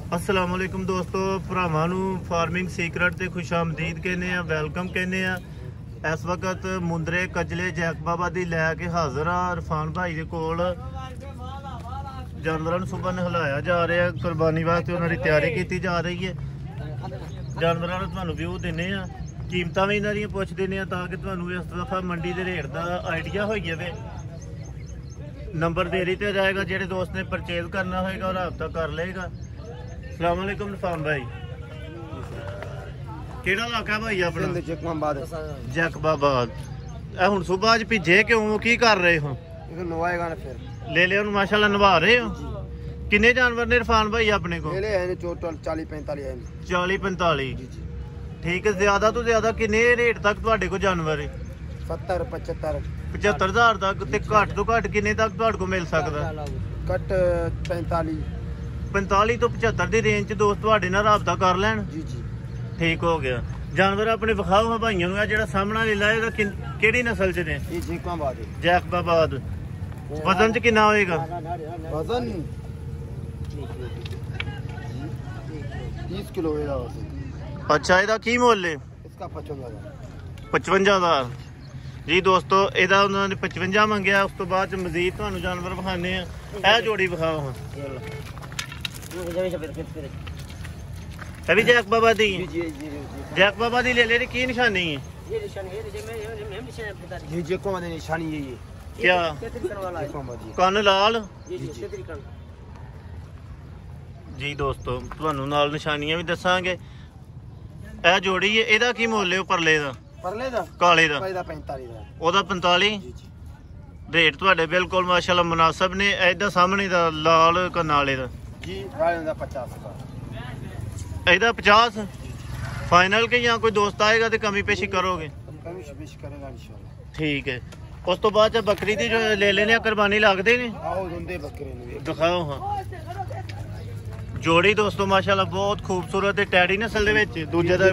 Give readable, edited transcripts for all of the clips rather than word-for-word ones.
अस्सलाम वालेकुम दोस्तों, भरावां नूं फार्मिंग सीक्रेट ते खुश आमदीद कहने आ, वेलकम कहने आ। इस वक्त मुंदरे कजले जैकबाबा दी लैके हाजिर हाँ। इरफान भाई दे कोल जानवरां नूं सुबह नहलाया जा रहा है, कुर्बानी वास्ते उन्हां दी तैयारी की जा रही है। जानवरां नूं तुहानूं व्यू दिंदे आ, कीमतां भी इन्हां दियां पुछ दिंदे आ ताकि तुहानूं इस दफा मंडी दे रेट दा आइडिया हो जाए। नंबर देरी ते जाएगा, जेहड़े दोस्त ने परचेज करना होएगा राबता कर लेगा। अस्सलाम वालेकुम इरफान भाई, केड़ा इलाका भाई अपना? जैकबाबाद। ए हुण सुबह अज भिजे क्यों, की कर रहे हो? नवाएगा ना फिर ले लिया माशाल्लाह, नवा रहे हो। किन्ने जानवर ने इरफान भाई अपने को? 40-45। ठीक है, ज्यादा तो ज्यादा किन्ने रेट तक तुहाडे को जानवर है? 70-75 तक। ते घट तो घट किन्ने तक तुहाडे को मिल सकदा? घट 45 तो 75 दी रेंज च दोस्त तुहाडे नाल राबता कर लैण। ठीक हो गया। जानवर अपने विखाओ हां भाइयों नूं। जेहड़ा सामना लीला है केड़ी नस्ल च ने? जैकबाबाद। वजन च कितना होएगा? वजन 30 किलो होएगा। अच्छा, ਇਹਦਾ ਕੀ ਮੁੱਲ ਹੈ? इसका 55,000 जी दोस्तों। ਇਹਦਾ ਉਹਨਾਂ ਨੇ 55 ਮੰਗਿਆ। ਉਸ ਤੋਂ ਬਾਅਦ ਚ ਮਜ਼ੀਦ ਤੁਹਾਨੂੰ ਜਾਨਵਰ ਵਿਖਾਣੇ ਆ। ਇਹ ਜੋੜੀ ਵਿਖਾਓ ਹਾਂ। ਇਹ ਵੀ ਜੈਕਬਾਬਾ ਦੀ? जैकबाबा दी ले ले की निशानी है? ये निशानी है जी जी को वाली निशानी है। ये क्या कान लाल जी दोस्तों, ਤੁਹਾਨੂੰ ਨਾਲ ਨਿਸ਼ਾਨੀਆਂ ਵੀ ਦੱਸਾਂਗੇ। ਇਹ ਜੋੜੀ ਹੈ, ਇਹਦਾ ਕੀ ਮੁੱਲ ਹੈ? ਪਰਲੇ ਦਾ ਕਾਲੇ ਦਾ 45 ਦਾ, ਉਹਦਾ 45 ਰੇਟ ਤੁਹਾਡੇ ਬਿਲਕੁਲ ਮਾਸ਼ਾਅੱਲਾ ਮੁਨਾਸਬ ਨੇ। ਇਹਦਾ ਸਾਹਮਣੇ ਦਾ ਲਾਲ ਕਨਾਲੇ ਦਾ ਜੀ ਕਾਲੇ ਦਾ 50 ਦਾ, ਇਹਦਾ 50 फाइनल के। यहाँ कोई दोस्त आएगा तो कमी पेशी करोगे? करेगा इंशाल्लाह। ठीक है। उस तो बाद बकरी दी जो ले लेने कुर्बानी लगते ने, दिखाओ हाँ। जोड़ी दोस्तों माशाल्लाह बहुत खूबसूरत है। टैडी नस्ल दे विच दूजे दा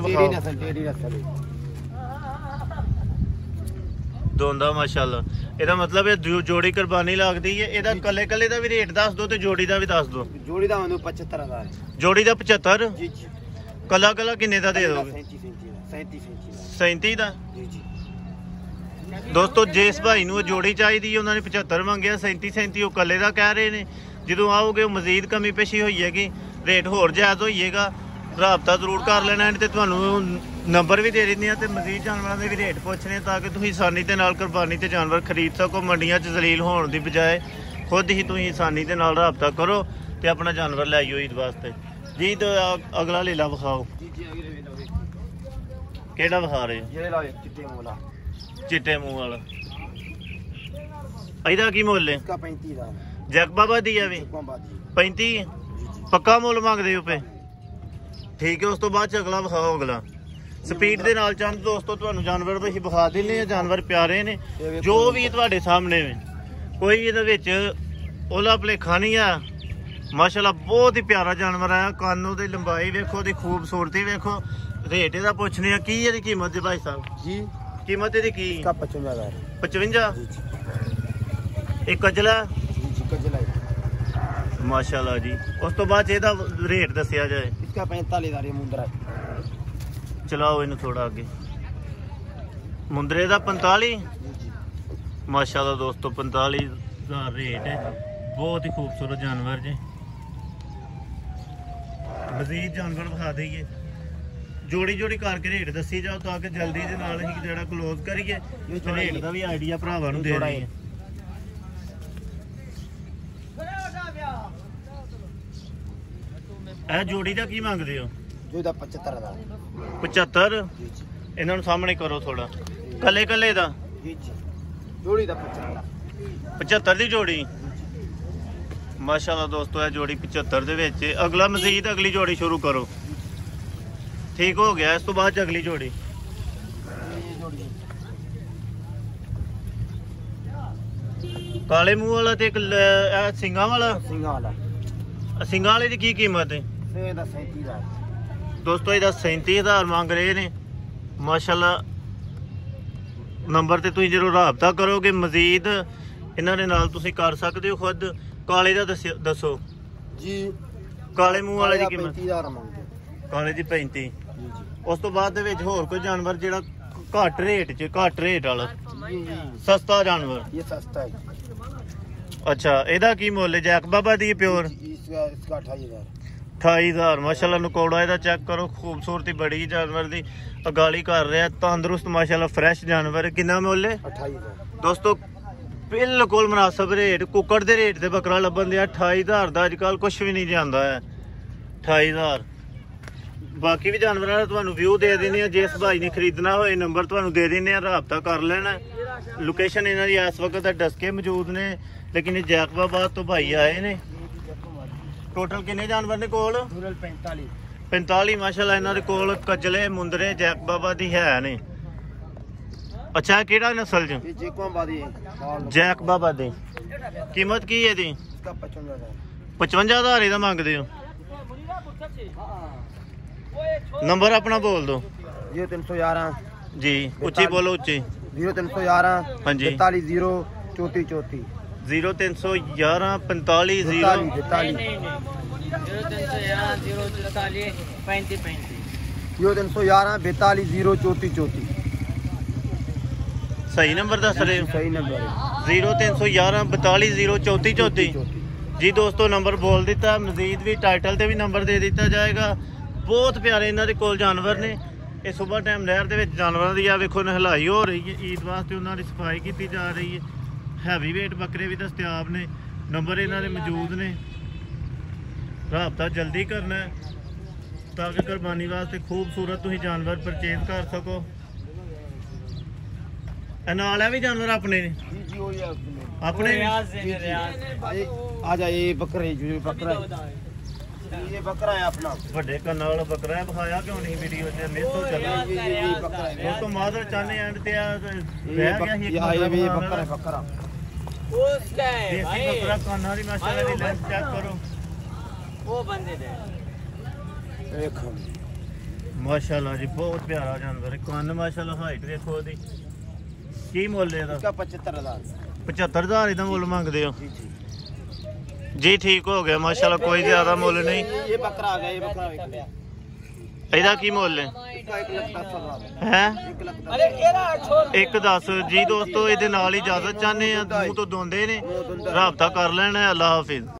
दोंदा माशाल्लाह। ਇਹਦਾ मतलब है जोड़ी कुर्बानी लगती है। ਇਹਦਾ ਕੱਲੇ ਕੱਲੇ ਦਾ ਵੀ ਰੇਟ ਦੱਸ ਦਿਓ ਤੇ ਜੋੜੀ ਦਾ ਵੀ ਦੱਸ ਦਿਓ। ਜੋੜੀ ਦਾ ਮੈਨੂੰ 75000, ਜੋੜੀ ਦਾ 75 ਜੀ ਜੀ। कला कला किन्ने दा दे दोगे? 37 दा जी। दोस्तों जिस भाई नूं जोड़ी चाहिए उन्होंने 75 मंगया, 37 वो कले दा कह रहे हैं। जो आओगे मजीद कमी पेशी होगी, रेट होर जायज़ होइएगा। राबता जरूर कर लेना है। तो नंबर भी दे देने ते मजीद जानवरों के भी रेट पूछने ताकि तुम आसानी के नाल कुर्बानी ते जानवर खरीद सको। मंडियां च जलील होने की बजाय खुद ही तुम आसानी के नाल राबता करो तो अपना जानवर लै आओ ईद वास्ते जी। तो अगला लीला विखाओ। केड़ा विखा रहे हो? चिट्टे मुंह वाला। ਇਹਦਾ ਕੀ ਮੁੱਲ ਹੈ? 35 ਦਾ। जैकबाबा दी है भी 35 पक्का मुल मंगदे हो पे? ठीक है। उस तो बाद अगला विखाओ। अगला स्पीड के नाल चंद दोस्तों ਤੁਹਾਨੂੰ जानवर भी विखा देने। जानवर प्यारे ने जो भी ਤੁਹਾਡੇ सामने में, कोई ਇਹਦੇ ਵਿੱਚ ओला भुलेखा नहीं आ। माशाल्लाह बहुत ही प्यारा जानवर आया। कानों की लंबाई वेखो, दी खूबसूरती वेखो। रेट ਇਹਦਾ ਪੁੱਛਨੇ ਆ ਕੀ ਇਹਦੀ कीमत है भाई साहब जी? कीमत ਇਹਦੀ ਕੀ? 55,000। 55 एक कजला माशाल्लाह जी। उस तो बाद ਇਹਦਾ रेट दसिया जाए। इसका 45,000 मुंदरा। चलाओ इन्हें थोड़ा आगे। मुंदरे का 45 माशाल्लाह दोस्तों 45,000 रेट है। बहुत ही खूबसूरत जानवर जी। मजीद जानवर विखा दईए। जोड़ी जोड़ी करके रेट दसी जाओ ताकि जल्दी के नाल ही जेड़ा क्लोज करिए। रेट का भी आइडिया भरावां नूं दे रही है। ਇਹ जोड़ी का की मंगदे हो? जोड़ी का 75,000। 75 इन्हां नूं सामने करो थोड़ा। कले कले दा जी जी। जोड़ी का 75 दी जोड़ी माशाल्लाह दोस्तों। यह जोड़ी 75 दे विच। अगला मजीद अगली जोड़ी शुरू करो। ठीक हो गया। इस तो बाद अगली जोड़ी काले मुंह वाला ते एक सिंगा वाला। सिंगा वाले की कीमत है? दोस्तों ਇਹਦਾ 37,000 ਮੰਗ ਰਹੇ ਨੇ माशाल्लाह। नंबर ਤੇ ਤੁਸੀਂ ਜਦੋਂ ਰਾਬਤਾ ਕਰੋਗੇ ਮਜ਼ੀਦ ਇਹਨਾਂ ਦੇ ਨਾਲ ਤੁਸੀਂ ਕਰ ਸਕਦੇ ਹੋ। ਖੁਦ ਕਾਲੇ ਦਾ ਦੱਸੋ ਜੀ। ਕਾਲੇ ਮੂੰਹ ਵਾਲੇ ਦੀ ਕੀਮਤ 35000 ਮੰਗਦੇ ਕਾਲੇ ਦੀ 35। ਜੀ ਜੀ ਉਸ ਤੋਂ ਬਾਅਦ ਦੇ ਵਿੱਚ ਹੋਰ ਕੋਈ ਜਾਨਵਰ ਜਿਹੜਾ ਘੱਟ ਰੇਟ ਵਾਲਾ जी जी ਸਸਤਾ ਜਾਨਵਰ? ये सस्ता है ਅੱਛਾ, ਇਹਦਾ ਕੀ ਮੁੱਲ ਹੈ? ਜੈਕ ਬਾਬਾ ਦੀ ਪਿਓਰ इसका इसका 28000 28000। ਮਾਸ਼ਾਅੱਲਾ ਨਕੋੜਾ ਇਹਦਾ ਚੈੱਕ ਕਰੋ, ਖੂਬਸੂਰਤੀ ਬੜੀ ਜਾਨਵਰ ਦੀ, ਅਗਾਲੀ ਕਰ ਰਿਹਾ, ਤੰਦਰੁਸਤ ਮਾਸ਼ਾਅੱਲਾ ਫਰੈਸ਼ ਜਾਨਵਰ। ਕਿੰਨਾ ਮੁੱਲ ਹੈ 28000 ਦੋਸਤੋ? ਬਿਲਕੁਲ ਮੁਨਾਸਬ ਰੇਟ, ਕੁੱਕੜ ਦੇ ਰੇਟ ਤੇ ਬੱਕਰਾ ਲੱਭਣ ਦੇ 28000 ਦਾ ਅੱਜ ਕੱਲ ਕੁਝ ਵੀ ਨਹੀਂ ਜਾਂਦਾ ਹੈ। 28000। ਬਾਕੀ ਵੀ ਜਾਨਵਰਾਂ ਦਾ ਤੁਹਾਨੂੰ ਵਿਊ ਦੇ ਦਿੰਦੇ ਆ। ਜਿਸ ਭਾਈ ਨੇ ਖਰੀਦਣਾ ਹੋਏ ਨੰਬਰ ਤੁਹਾਨੂੰ ਦੇ ਦਿੰਦੇ ਆ, ਰਾਬਤਾ ਕਰ ਲੈਣਾ। ਲੋਕੇਸ਼ਨ ਇਹਨਾਂ ਦੀ ਇਸ ਵਕਤ ਡਸਕੇ ਮੌਜੂਦ ਨੇ, ਲੇਕਿਨ ਇਹ ਜੈਕਬਾਬਾਦ ਤੋਂ ਭਾਈ ਆਏ ਨੇ। ਟੋਟਲ ਕਿੰਨੇ ਜਾਨਵਰ ਨੇ ਕੋਲ? 45 ਮਾਸ਼ਾਅੱਲਾ ਇਹਨਾਂ ਦੇ ਕੋਲ ਕਜਲੇ ਮੁੰਦਰੇ ਜੈਕਬਾਬਾ ਦੀ ਹੈ ਨੇ। ਅੱਛਾ, ਕਿਹੜਾ ਨਸਲ ਚ? ये जेकोबादी है ਜੈਕਬਾਬਾ ਦੀ। ਕੀਮਤ ਕੀ ਹੈ ਇਹਦੀ? इसका 55000 55000 ਇਹਦਾ ਮੰਗਦੇ ਹੋ? ਨੰਬਰ ਆਪਣਾ ਬੋਲ ਦਿਓ 0311 ਜੀ, ਉੱਚੀ ਬੋਲੋ, ਉੱਚੀ। 0311 ਹਾਂਜੀ। 450 34 0311 45 0 43 ਸਹੀ ਨੰਬਰ ਦੱਸ ਰਹੇ ਹੋ? सही नंबर है 0311 42 0 34 34 ਜੀ ਦੋਸਤੋ, ਨੰਬਰ ਬੋਲ ਦਿੱਤਾ। ਮਜ਼ੀਦ ਵੀ ਟਾਈਟਲ ਤੇ ਵੀ ਨੰਬਰ ਦੇ ਦਿੱਤਾ ਜਾਏਗਾ। ਬਹੁਤ ਪਿਆਰੇ ਇਹਨਾਂ ਦੇ ਕੋਲ ਜਾਨਵਰ ਨੇ। ਇਹ ਸਵੇਰ ਟਾਈਮ ਨਹਿਰ ਦੇ ਵਿੱਚ ਜਾਨਵਰਾਂ ਦੀ ਆ ਵੇਖੋ ਨਹਿਲਾਈ ਹੋ ਰਹੀ ਹੈ। ਈਦ ਵਾਸਤੇ ਉਹਨਾਂ ਦੀ ਸਫਾਈ ਕੀਤੀ ਜਾ ਰਹੀ ਹੈ। ਹੈਵੀ ਵੇਟ ਬੱਕਰੇ ਵੀ ਦਸਤਿਆਬ ਨੇ। ਨੰਬਰ ਇਹਨਾਂ ਦੇ ਮੌਜੂਦ ਨੇ। ਰਾਬਤਾ ਜਲਦੀ ਕਰਨਾ ਹੈ ਤਾਂ ਕਿ ਕੁਰਬਾਨੀ ਵਾਸਤੇ ਖੂਬਸੂਰਤ ਤੁਸੀਂ ਜਾਨਵਰ ਪਰਚੇਜ਼ ਕਰ ਸਕੋ। ਇਹ ਨਾਲ ਹੈ ਵੀ ਜਾਨਵਰ ਆਪਣੇ ਨੇ? जी जी वही है ਆਪਣੇ ਨੇ? आ जाए ये बकरा है जो बकरा है ये बकरा है अपना ਵੱਡੇ ਕੰਨਾਂ ਵਾਲਾ ਬੱਕਰਾ ਹੈ। ਵਿਖਾਇਆ ਕਿਉਂ ਨਹੀਂ ਵੀਡੀਓ 'ਚ? ਮੇਸੋ ਚੱਲਾ ये बकरा है ਉਸ ਤੋਂ ਮਾਦਰ ਚਾਹਨੇ ਐਂਡ ਤੇ ਆ ਰਹਿ ਗਿਆ ਸੀ ਇੱਕ ये बकरा है बकरा ਦੇਸੀ ਬੱਕਰਾ ਕੰਨਾਂ ਦੀ ਮਾਸ਼ਾਅੱਲਾ ਦੀ ਲੈਂਥ ਚੈੱਕ ਕਰੋ। देखो ਮਾਸ਼ਾਅੱਲਾ ਜੀ, ਬਹੁਤ ਪਿਆਰਾ ਜਾਨਵਰ ਹੈ। ਕੰਨ ਮਾਸ਼ਾਅੱਲਾ, ਹਾਈਟ ਦੇਖੋ ਉਹਦੀ। ਕੀ ਮੁੱਲ ਹੈ ਇਹਦਾ? इसका 75000 75000 ਇਹਦਾ ਮੁੱਲ ਮੰਗਦੇ ਹੋ? जी जी ਜੀ ਠੀਕ ਹੋ ਗਿਆ ਮਾਸ਼ਾਅੱਲਾ, ਕੋਈ ਜ਼ਿਆਦਾ ਮੁੱਲ ਨਹੀਂ। ये बकरा आ गया ये बकरा बिक गया ਇਹਦਾ ਕੀ ਮੁੱਲ ਹੈ? इसका 1,10,000 ਹੈ 1,10,000 ਇੱਕ 10। ਜੀ ਦੋਸਤੋ, ਇਹਦੇ ਨਾਲ ਹੀ ਇਜਾਜ਼ਤ ਚਾਹੁੰਦੇ ਆ। ਮੂੰਹ ਤੋਂ ਦੋਂਦੇ ਨੇ। ਰਾਬਤਾ ਕਰ ਲੈਣਾ। ਅੱਲਾਹ ਹਾਫਿਜ਼।